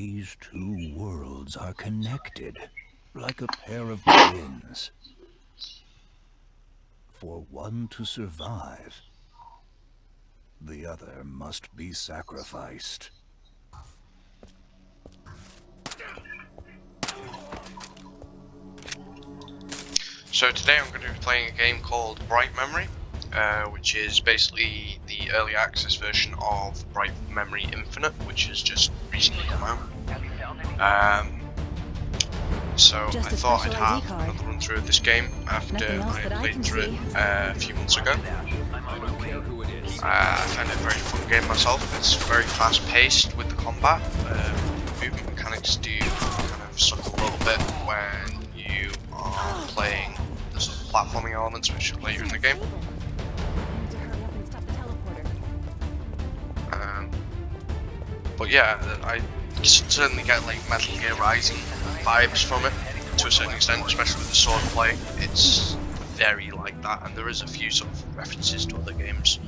These two worlds are connected, like a pair of twins. For one to survive, the other must be sacrificed. So today I'm going to be playing a game called Bright Memory, which is basically the early access version of Bright Memory Infinite, which has just recently come out. So I thought I'd have another run through of this game after I played through it a few months ago. I found it a very fun game myself. It's very fast paced with the combat. Movement mechanics do kind of suck a little bit when you are playing the sort of platforming elements which are later in the game. But yeah, I certainly get like Metal Gear Rising vibes from it to a certain extent, especially with the sword play. It's very like that, and there is a few sort of references to other games,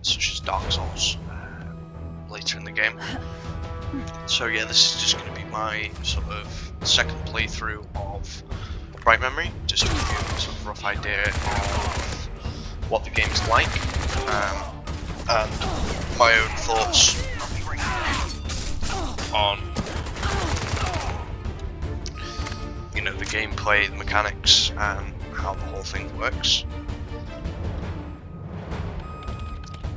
such as Dark Souls later in the game. So yeah, this is just going to be my sort of second playthrough of Bright Memory, just to give you a sort of rough idea of what the game's like, and my own thoughts on, you know, the gameplay, the mechanics, and how the whole thing works.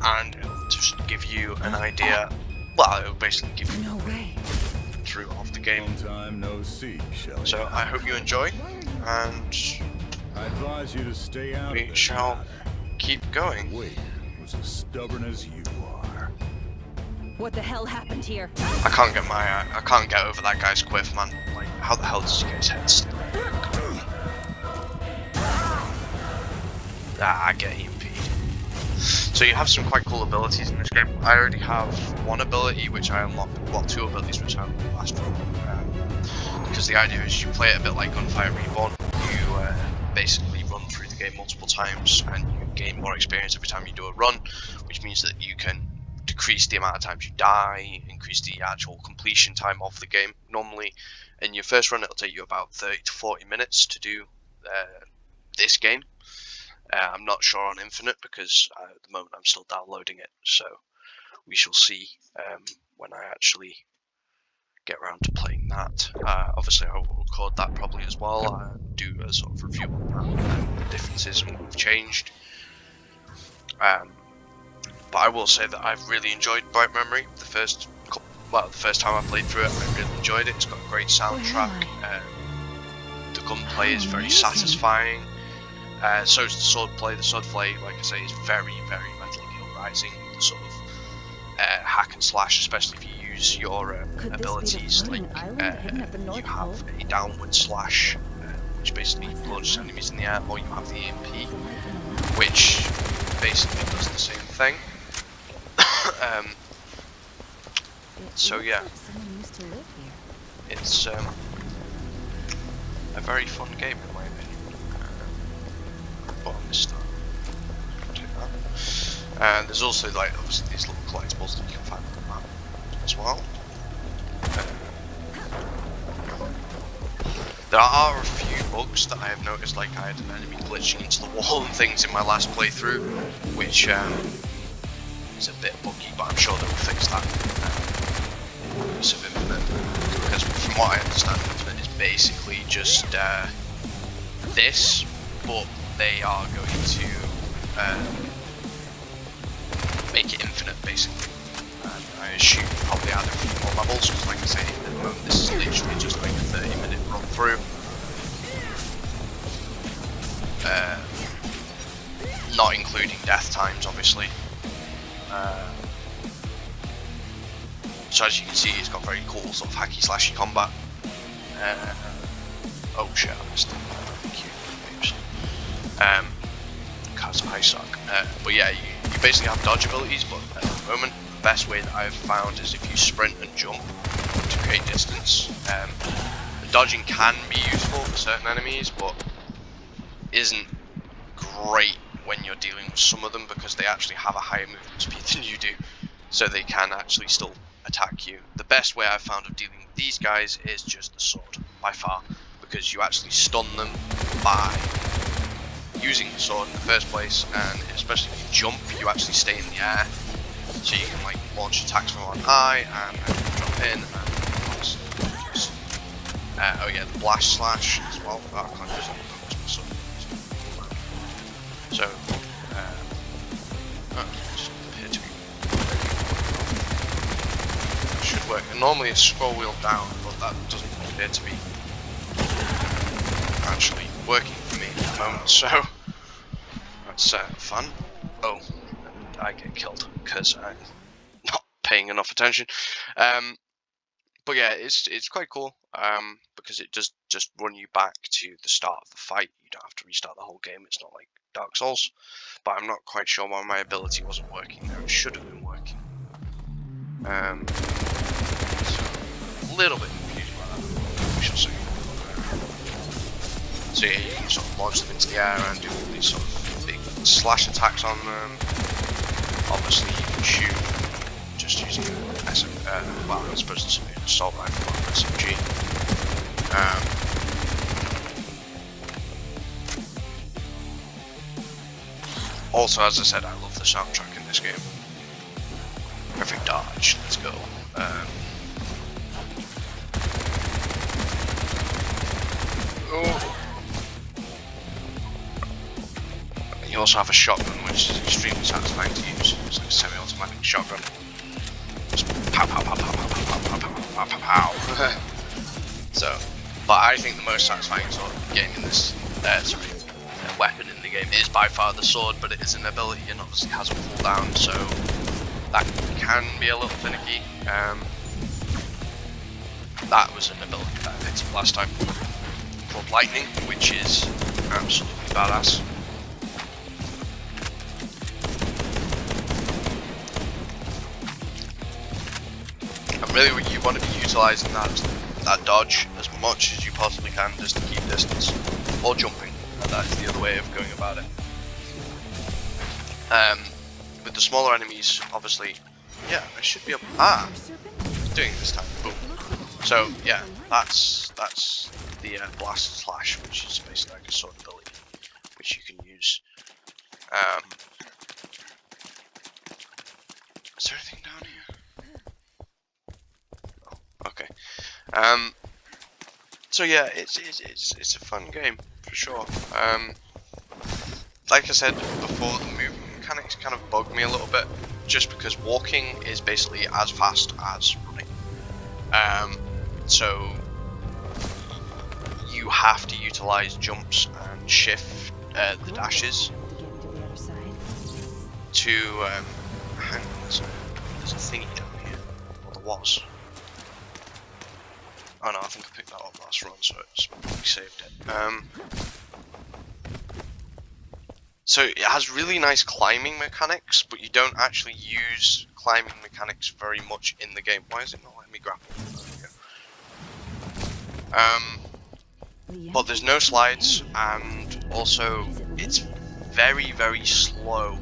And it'll just give you an idea. Well, it'll basically give you through of the game. So I hope you enjoy, and I advise you to stay out. We shall keep going. Wait, was as stubborn as you are. What the hell happened here? I can't get over that guy's quiff, man. Like, how the hell does he get his head still? I get EMP'd. So you have some quite cool abilities in this game. I already have one ability which I unlocked, well, two abilities which I unlocked last run. Because the idea is you play it a bit like Gunfire Reborn. You basically run through the game multiple times and you gain more experience every time you do a run, which means that you can decrease the amount of times you die, increase the actual completion time of the game. Normally in your first run it'll take you about 30 to 40 minutes to do this game. I'm not sure on Infinite because at the moment I'm still downloading it, so we shall see when I actually get around to playing that. Obviously I will record that probably as well, do a sort of review on that, the differences and what we've changed. But I will say that I've really enjoyed Bright Memory. The first time I played through it, I really enjoyed it. It's got a great soundtrack. The gunplay is very satisfying. So is the sword play. The sword play, like I say, is very, very Metal Gear Rising. The sort of hack and slash, especially if you use your abilities. Like you have a downward slash, which basically launches enemies in the air, or you have the EMP, which basically does the same thing. So yeah, it's a very fun game in my opinion. But on this start, I'll do that. And there's also like obviously these little collectibles that you can find on the map as well. There are a few bugs that I have noticed, like I had an enemy glitching into the wall and things in my last playthrough, which is a bit buggy, but I'm sure they'll fix that use of Infinite, because from what I understand Infinite is basically just this, but they are going to make it infinite basically. And I assume probably add a few more levels, because like I say, at the moment this is literally just like a 30-minute run through. Not including death times obviously. So as you can see, it's got very cool sort of hacky slashy combat. Oh shit, I missed it. Because I suck. But yeah, you basically have dodge abilities, but at the moment the best way that I've found is if you sprint and jump to create distance. The dodging can be useful for certain enemies, but isn't great when you're dealing with some of them, because they actually have a higher movement speed than you do, so they can actually still attack you, the best way I've found of dealing with these guys is just the sword, by far, because you actually stun them by using the sword in the first place, and especially if you jump, you actually stay in the air, so you can like launch attacks from on high and then drop in and just, oh yeah, the blast slash as well. Oh, I can't use it. So, just appear to be. It should work. And normally it's scroll wheel down, but that doesn't appear to be actually working for me at the moment. So that's fun. Oh, and I get killed because I'm not paying enough attention. But yeah, it's quite cool. Because it does just run you back to the start of the fight. You don't have to restart the whole game. It's not like Dark Souls. But I'm not quite sure why my ability wasn't working there. It should have been working. So a little bit confused by that. We shall see. So yeah, you can sort of launch them into the air and do all these sort of big slash attacks on them. Obviously, you can shoot just using well, I suppose it's an assault rifle or SMG. Also, as I said, I love the soundtrack in this game. Perfect dodge, let's go. You also have a shotgun, which is extremely satisfying to use. It's like a semi-automatic shotgun. Just pow pow pow pow pow pow pow pow pow pow pow. So, but I think the most satisfying sort of game in this, weapon in the game is by far the sword, but it is an ability and obviously has a cooldown, so that can be a little finicky. That was an ability that I picked up last time called Lightning, which is absolutely badass. And really, you want to be utilising that dodge as much as you possibly can, just to keep distance, or jumping. That is the other way of going about it. With the smaller enemies, obviously, yeah, I should be able. Doing it this time. Boom. So yeah, that's the blast slash, which is basically like a sword ability, which you can use. Is there anything down here? Oh, okay. So yeah, it's a fun game for sure. Like I said before, the movement mechanics kind of bug me a little bit, just because walking is basically as fast as running. So you have to utilize jumps and shift the dashes to hang on, there's a thingy down here. Well, there was. Oh no, I think I picked that up last run, so it's probably saved it. So it has really nice climbing mechanics, but you don't actually use climbing mechanics very much in the game. Why is it not letting me grapple? There we go. But there's no slides, and also it's very, very slow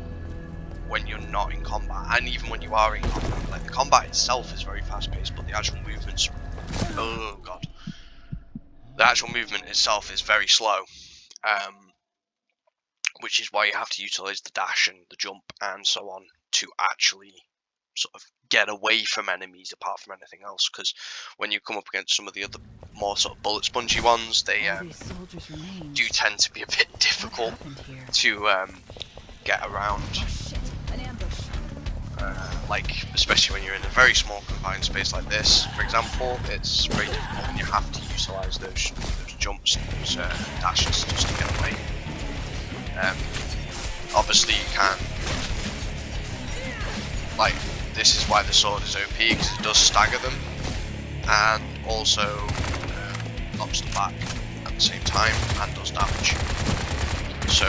when you're not in combat, and even when you are in combat. Like, the combat itself is very fast paced, but the actual movements, oh god, the actual movement itself is very slow, which is why you have to utilize the dash and the jump and so on to actually sort of get away from enemies apart from anything else, because when you come up against some of the other more sort of bullet spongy ones, they do tend to be a bit difficult to get around. Like, especially when you're in a very small confined space like this, for example, it's very difficult when you have to utilize those jumps and those dashes just to get away. Obviously you can, like, this is why the sword is OP, because it does stagger them, and also knocks them back at the same time, and does damage. So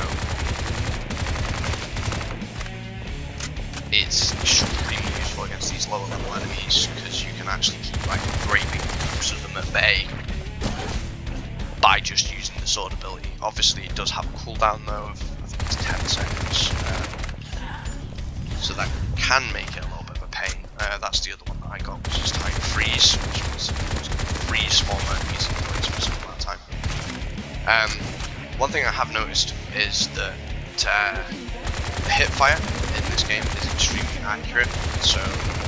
it's extremely useful against these lower level enemies, because you can actually keep like great big groups of them at bay by just using the sword ability. Obviously it does have a cooldown though of, I think it's 10 seconds, so that can make it a little bit of a pain. That's the other one that I got was just type freeze, which was freeze small enemies in place for some amount of time. One thing I have noticed is that the hip fire in this game is extremely accurate, so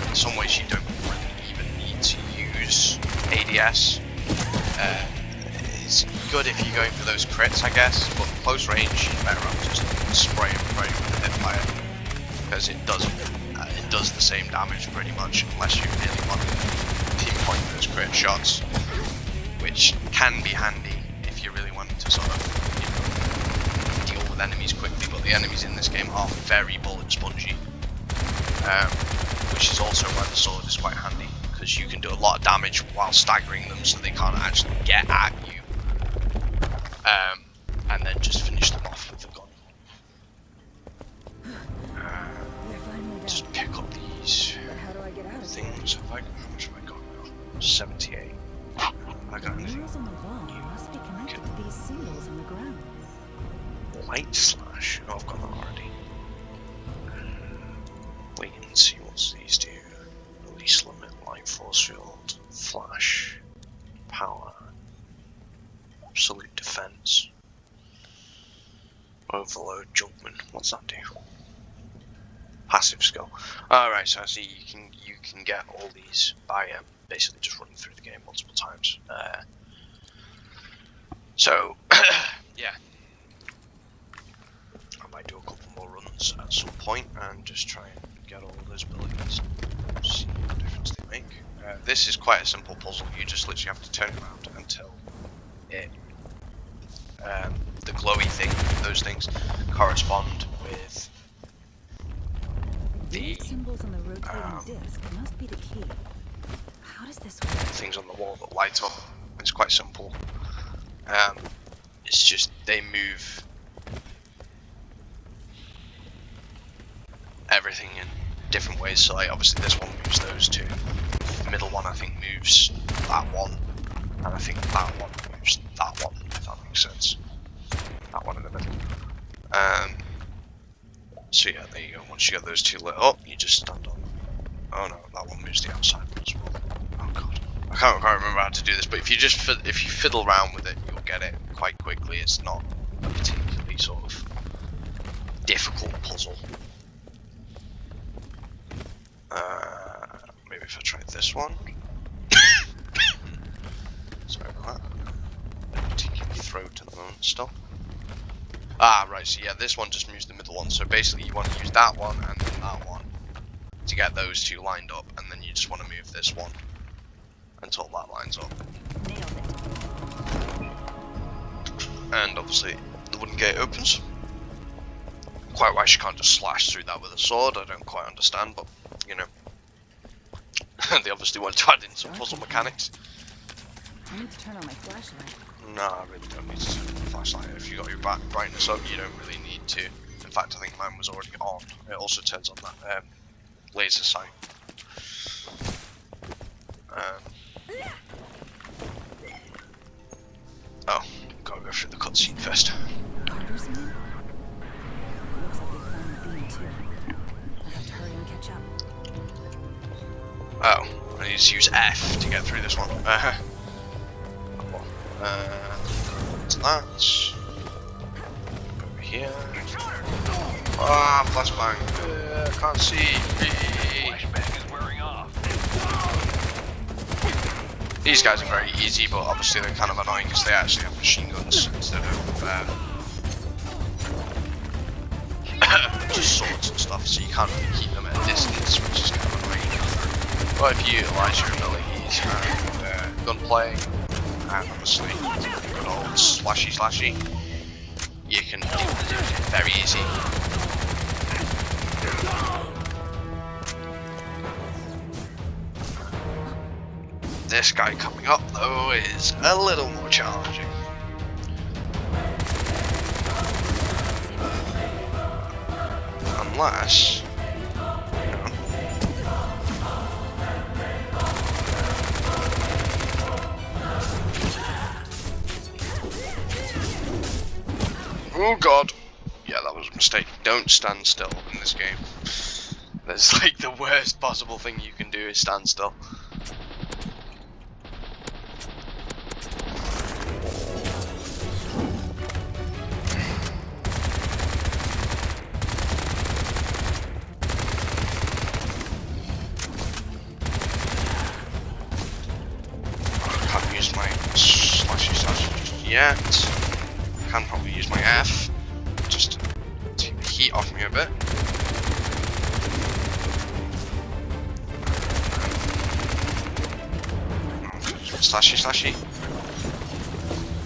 in some ways you don't really even need to use ADS. It's good if you're going for those crits, I guess, but close range you're better off just spray and pray with the hip fire, because it does the same damage pretty much, unless you really want to pinpoint those crit shots, which can be handy if you really want to sort of, you know, deal with enemies quickly. But the enemies in this game are very bullet spongy, which is also why the sword is quite handy, because you can do a lot of damage while staggering them, so they can't actually get at you, and then just finish them off with the gun. Just pick up these things. How much have I got now? 78. I got anything. Light slash. Oh, I've got that already. Wait and see what's these do. Release limit, light force field, flash, power, absolute defense, overload, jumpman. What's that do? Passive skill. Alright, so I see you can get all these by basically just running through the game multiple times. So yeah, I might do a couple more runs at some point and just try and get all those abilities, see what difference they make. This is quite a simple puzzle. You just literally have to turn around until it the glowy thing, those things correspond with the symbols on the rotating disc must be the key. How does this work? Things on the wall that light up. It's quite simple. It's just they move everything in different ways. So like obviously this one moves those two. The middle one I think moves that one, and I think that one moves that one. If that makes sense. That one in the middle. So yeah, there you go. Once you get those two lit up, you just stand on. Oh no, that one moves the outside one as well. Oh god, I can't remember how to do this. But if you just fiddle around with it, you'll get it quite quickly. It's not a particularly sort of difficult puzzle. Maybe if I try this one. Sorry about that. Particularly throat at the moment still. Ah, right, so yeah, this one just moves the middle one. So basically you want to use that one and then that one to get those two lined up, and then you just want to move this one until that lines up. And obviously the wooden gate opens. Quite why she can't just slash through that with a sword, I don't quite understand, but you know. They obviously want to add in some puzzle mechanics. I need to turn on my flashlight. No, I really don't need to turn on the flashlight. If you got your brightness up, you don't really need to. In fact, I think mine was already on. It also turns on that laser sight. Oh, gotta go through the cutscene first. Carter's men? Looks like they found the beam too. I have to hurry and catch up. Oh, I need to use F to get through this one. To that. Over here. Ah, flashbang. Can't see. Flashbang is wearing off. These guys are very easy, but obviously they're kind of annoying because they actually have machine guns instead of just swords and stuff, so you can't really keep them at a distance, which is kind of annoying. But if you utilise your abilities and gunplay, and obviously good old slashy, you can deal with it very easy. This guy coming up though is a little more challenging. Unless... Oh god! Yeah, that was a mistake. Don't stand still in this game. There's like the worst possible thing you can do is stand still. Can't use my slashy slash just yet. Can probably use my F just to take the heat off me a bit. Slashy.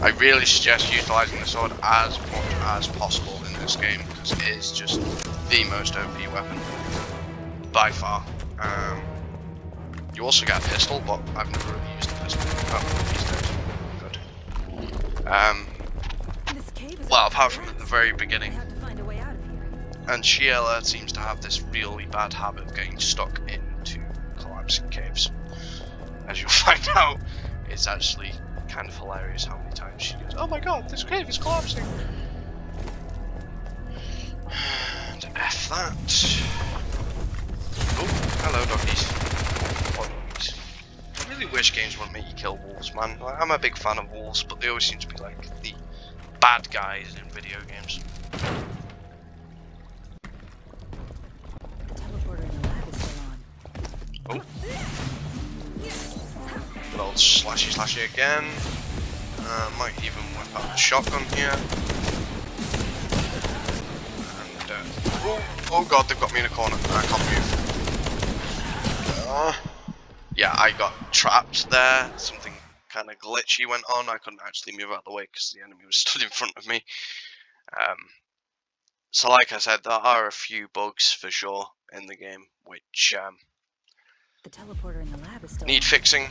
I really suggest utilising the sword as much as possible in this game because it is just the most OP weapon by far. You also get a pistol, but I've never really used the pistol. Oh, he's dead. Good. Well, apart from at the very beginning. And Sheila seems to have this really bad habit of getting stuck into collapsing caves. As you'll find out, it's actually kind of hilarious how many times she goes, "Oh my god, this cave is collapsing!" And F that. Oh, hello doggies. Poor doggies. I really wish games wouldn't make you kill wolves, man. Like, I'm a big fan of wolves, but they always seem to be like the bad guys in video games. The teleporter in the lab is still on. Oh. Good old slashy again. Might even whip out the shotgun here. And oh god, they've got me in a corner. I can't move. Yeah, I got trapped there. Something kind of glitchy went on. I couldn't actually move out of the way because the enemy was stood in front of me. So like I said, there are a few bugs for sure in the game which The teleporter in the lab is still need on. fixing.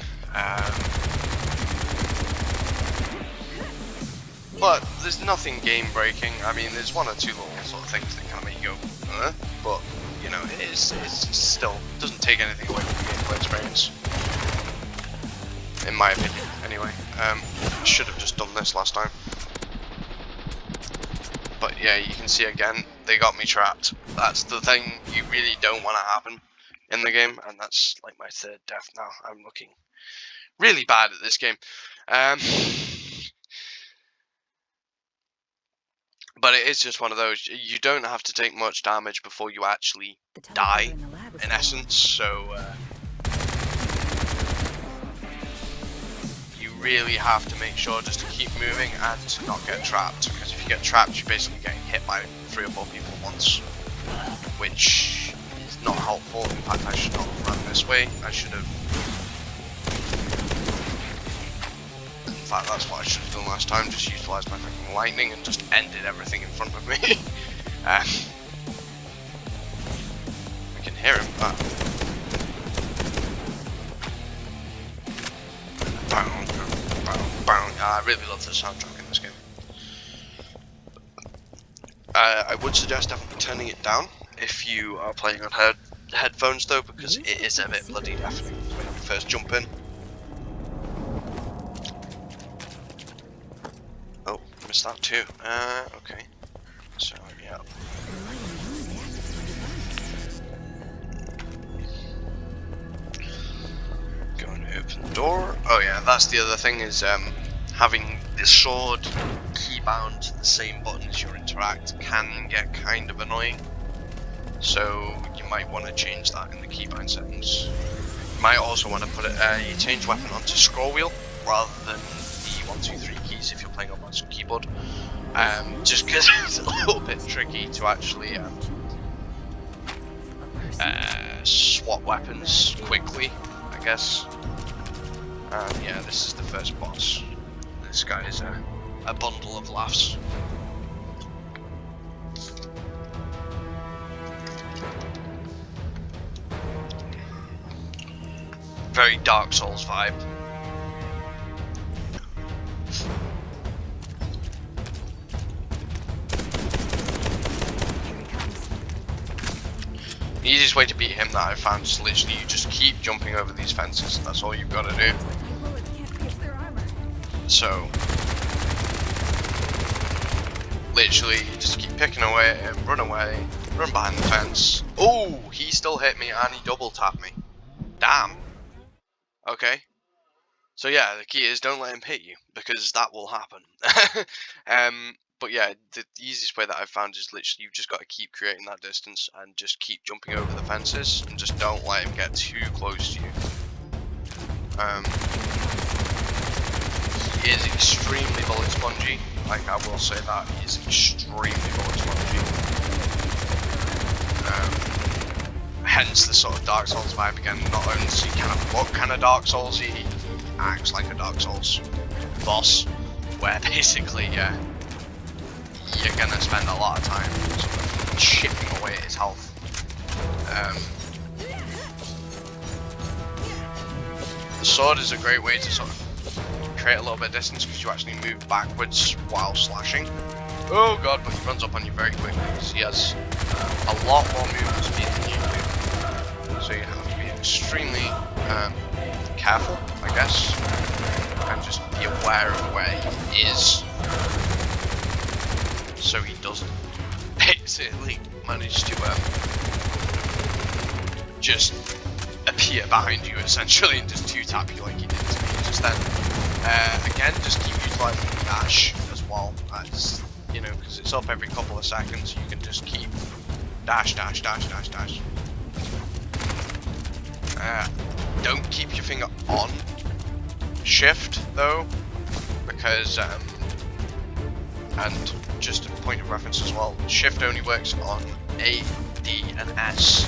But there's nothing game breaking. I mean, there's one or two little sort of things that kind of make you go, but you know, it's still doesn't take anything away from the gameplay experience, in my opinion. Anyway, I should have just done this last time. But yeah, you can see again, they got me trapped. That's the thing you really don't want to happen in the game, and that's like my third death now. I'm looking really bad at this game. But it is just one of those, you don't have to take much damage before you actually The teleporter die, in the lab is in still essence, so you really have to make sure just to keep moving and to not get trapped, because if you get trapped you're basically getting hit by 3 or 4 people at once, which is not helpful. In fact, I should not have run this way. I should have... In fact, that's what I should have done last time, just utilised my freaking lightning and just ended everything in front of me. We can hear him, but... I really love the soundtrack in this game. I would suggest definitely turning it down if you are playing on headphones though, because it is a bit bloody deafening when you first jump in. Oh, missed that too. Okay. So, yeah. Going to open the door. Oh yeah, that's the other thing is having the sword keybound to the same button as your interact can get kind of annoying. So you might want to change that in the keybind settings. You might also want to put it, you change weapon onto scroll wheel rather than the 1, 2, 3 keys if you're playing on mouse and keyboard. Just because it's a little bit tricky to actually swap weapons quickly, I guess. Yeah, this is the first boss. This guy is a bundle of laughs. Very Dark Souls vibe. The easiest way to beat him that I've found is literally you just keep jumping over these fences. That's all you've got to do. So, literally, you just keep picking away at him, run away, Run behind the fence. Oh, he still hit me and he double tapped me. Damn. Okay. So yeah, the key is don't let him hit you, because that will happen. But yeah, the easiest way that I've found is literally you've just got to keep creating that distance and just keep jumping over the fences and just don't let him get too close to you. He is extremely bullet spongy. Like, I will say that he is extremely bullet spongy. Hence the sort of Dark Souls vibe again. Not only does he kind of look kind of Dark Souls, he acts like a Dark Souls boss, where basically, yeah, you're gonna spend a lot of time sort of chipping away at his health. The sword is a great way to sort of create a little bit of distance because you actually move backwards while slashing. Oh god, but he runs up on you very quickly because he has a lot more movement speed than you do. So you have to be extremely careful, I guess, and just be aware of where he is, so he doesn't basically manage to just appear behind you essentially and just two-tap you like he did to me just then. Again, just keep utilising the dash as well, as, you know, because it's up every couple of seconds. You can just keep dash, dash, dash, dash, dash. Don't keep your finger on shift though, because and just a point of reference as well, shift only works on A, D and S.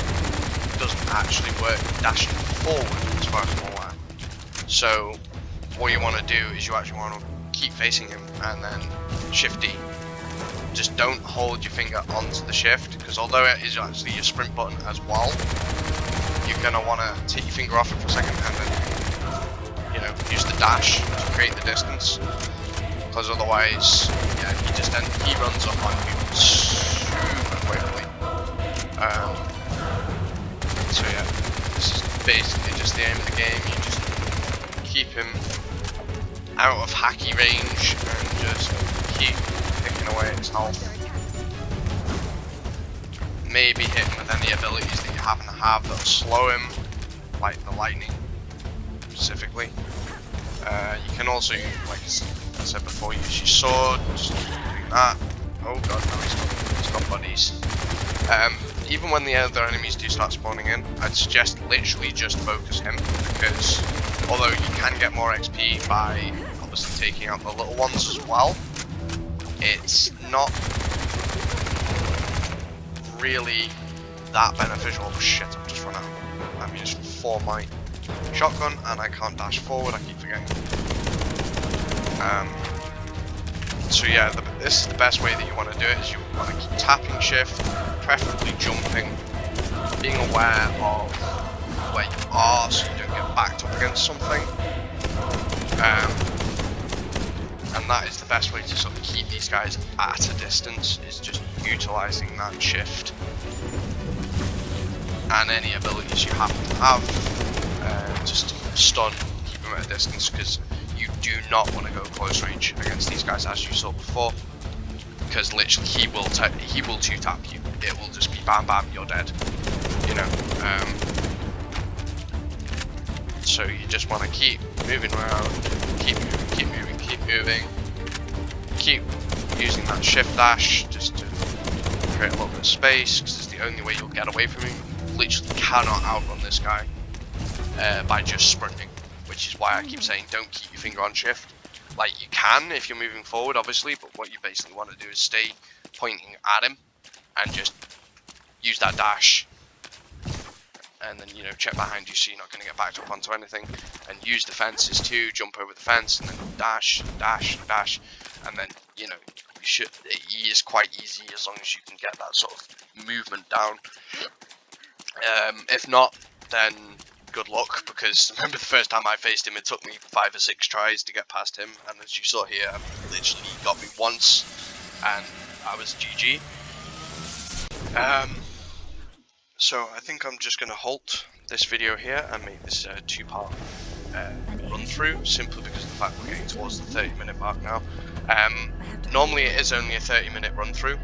It doesn't actually work dashing forward as far as I'm aware. So what you want to do is you actually want to keep facing him and then shift D. Just don't hold your finger onto the shift, because although it is actually your sprint button as well, you're going to want to take your finger off it for a second and then, you know, use the dash to create the distance, because otherwise, yeah, he runs up on you super quickly. So yeah, this is basically just the aim of the game. You just keep him out of hacky range and just keep picking away at his health. Maybe hit him with any abilities that you happen to have that'll slow him, like the lightning specifically. You can also, like I said before, use your sword, just keep doing that. Oh god, no, he's got buddies. Even when the other enemies do start spawning in, I'd suggest literally just focus him, because although you can get more XP by obviously taking out the little ones as well, it's not really that beneficial. Oh shit, I've just run out. I'm using for my shotgun and I can't dash forward, I keep forgetting. So yeah, this is the best way that you want to do it, is you want to keep tapping shift, preferably jumping, being aware of where you are so you don't get backed up against something. And that is the best way to sort of keep these guys at a distance, is just utilising that shift. And any abilities you happen to have, just stun, keep them at a distance, because you do not want to go close range against these guys, as you saw before, because literally he will two-tap you. It will just be bam bam, you're dead, you know. So you just want to keep moving around, keep moving, keep moving, keep moving, keep using that shift dash just to create a little bit of space, because it's the only way you'll get away from him. You literally cannot outrun this guy by just sprinting, which is why I keep saying don't keep your finger on shift. Like, you can if you're moving forward obviously, but what you basically want to do is stay pointing at him and just use that dash, and then, you know, check behind you so you're not going to get backed up onto anything, and use the fences too, jump over the fence and then dash, dash, dash, and then, you know, it is quite easy as long as you can get that sort of movement down. If not, then good luck, because remember the first time I faced him, it took me 5 or 6 tries to get past him, and as you saw here, literally he got me once and I was GG. So I think I'm just going to halt this video here and make this a 2-part run through, simply because of the fact we're getting towards the 30-minute mark now. Normally it is only a 30-minute run through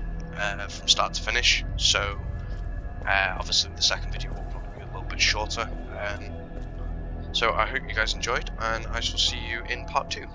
from start to finish, so Obviously the second video will probably be a little bit shorter. So I hope you guys enjoyed, and I shall see you in part 2.